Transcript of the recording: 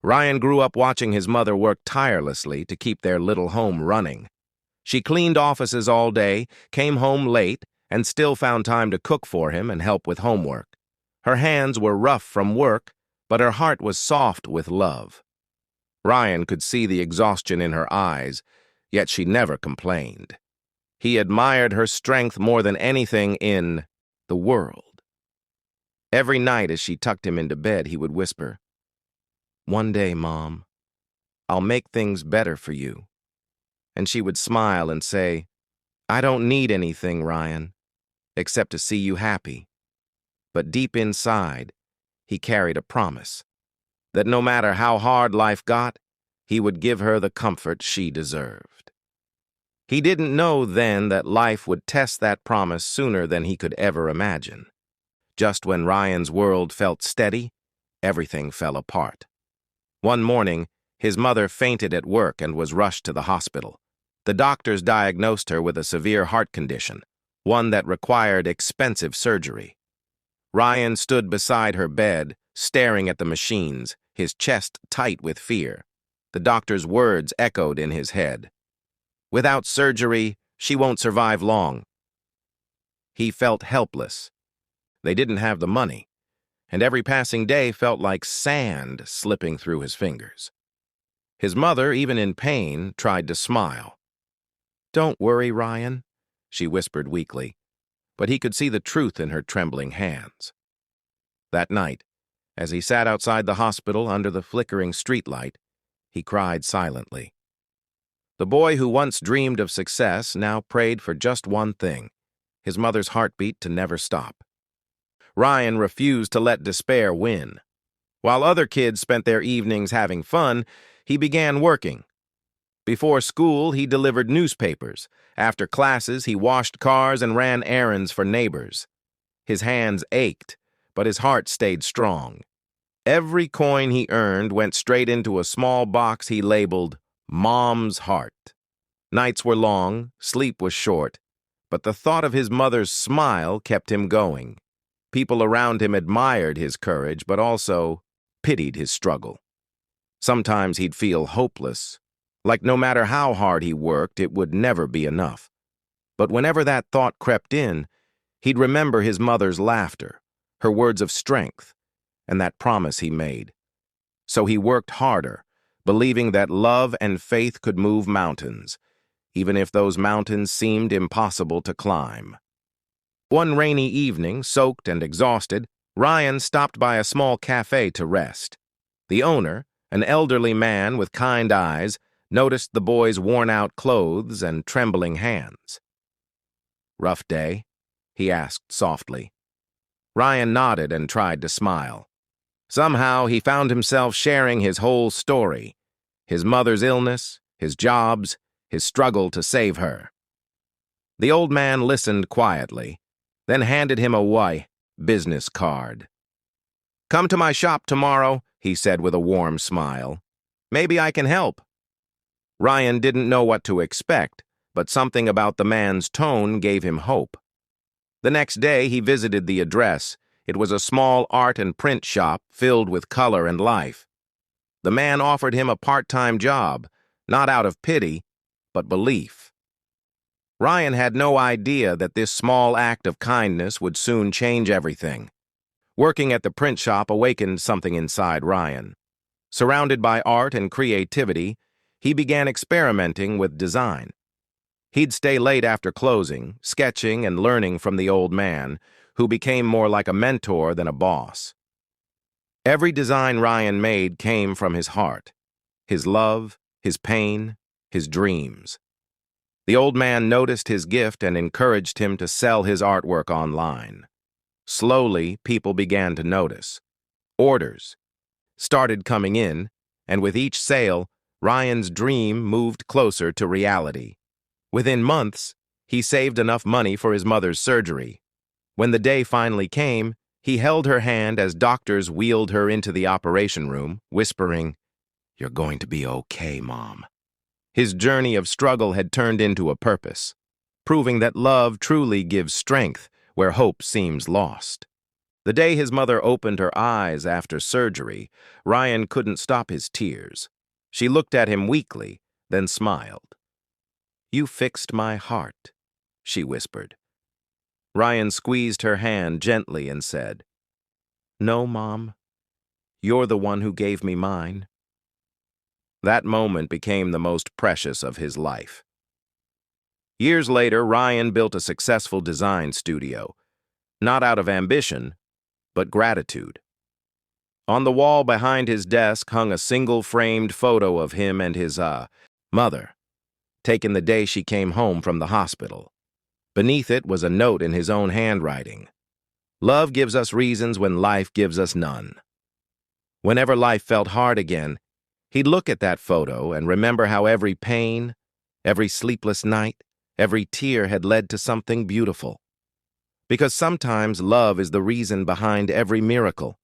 Ryan grew up watching his mother work tirelessly to keep their little home running. She cleaned offices all day, came home late, and still found time to cook for him and help with homework. Her hands were rough from work, but her heart was soft with love. Ryan could see the exhaustion in her eyes, yet she never complained. He admired her strength more than anything in the world. Every night as she tucked him into bed, he would whisper, "One day, Mom, I'll make things better for you." And she would smile and say, "I don't need anything, Ryan, except to see you happy." But deep inside, he carried a promise that no matter how hard life got, he would give her the comfort she deserved. He didn't know then that life would test that promise sooner than he could ever imagine. Just when Ryan's world felt steady, everything fell apart. One morning, his mother fainted at work and was rushed to the hospital. The doctors diagnosed her with a severe heart condition, one that required expensive surgery. Ryan stood beside her bed, staring at the machines, his chest tight with fear. The doctor's words echoed in his head. "Without surgery, she won't survive long." He felt helpless. They didn't have the money, and every passing day felt like sand slipping through his fingers. His mother, even in pain, tried to smile. "Don't worry, Ryan," she whispered weakly, but he could see the truth in her trembling hands. That night, as he sat outside the hospital under the flickering streetlight, he cried silently. The boy who once dreamed of success now prayed for just one thing: his mother's heartbeat to never stop. Ryan refused to let despair win. While other kids spent their evenings having fun, he began working. Before school, he delivered newspapers. After classes, he washed cars and ran errands for neighbors. His hands ached, but his heart stayed strong. Every coin he earned went straight into a small box he labeled Mom's Heart. Nights were long, sleep was short, but the thought of his mother's smile kept him going. People around him admired his courage, but also pitied his struggle. Sometimes he'd feel hopeless, like no matter how hard he worked, it would never be enough. But whenever that thought crept in, he'd remember his mother's laughter, her words of strength, and that promise he made. So he worked harder, believing that love and faith could move mountains, even if those mountains seemed impossible to climb. One rainy evening, soaked and exhausted, Ryan stopped by a small cafe to rest. The owner, an elderly man with kind eyes, noticed the boy's worn-out clothes and trembling hands. "Rough day?" he asked softly. Ryan nodded and tried to smile. Somehow he found himself sharing his whole story: his mother's illness, his jobs, his struggle to save her. The old man listened quietly, then handed him a white business card. "Come to my shop tomorrow," he said with a warm smile. "Maybe I can help." Ryan didn't know what to expect, but something about the man's tone gave him hope. The next day he visited the address. It was a small art and print shop filled with color and life. The man offered him a part-time job, not out of pity, but belief. Ryan had no idea that this small act of kindness would soon change everything. Working at the print shop awakened something inside Ryan. Surrounded by art and creativity, he began experimenting with design. He'd stay late after closing, sketching and learning from the old man, who became more like a mentor than a boss. Every design Ryan made came from his heart, his love, his pain, his dreams. The old man noticed his gift and encouraged him to sell his artwork online. Slowly, people began to notice. Orders started coming in, and with each sale, Ryan's dream moved closer to reality. Within months, he saved enough money for his mother's surgery. When the day finally came, he held her hand as doctors wheeled her into the operation room, whispering, "You're going to be okay, Mom." His journey of struggle had turned into a purpose, proving that love truly gives strength where hope seems lost. The day his mother opened her eyes after surgery, Ryan couldn't stop his tears. She looked at him weakly, then smiled. "You fixed my heart," she whispered. Ryan squeezed her hand gently and said, "No, Mom. You're the one who gave me mine." That moment became the most precious of his life. Years later, Ryan built a successful design studio, not out of ambition, but gratitude. On the wall behind his desk hung a single-framed photo of him and his, mother, taken the day she came home from the hospital. Beneath it was a note in his own handwriting. "Love gives us reasons when life gives us none." Whenever life felt hard again, he'd look at that photo and remember how every pain, every sleepless night, every tear had led to something beautiful. Because sometimes love is the reason behind every miracle.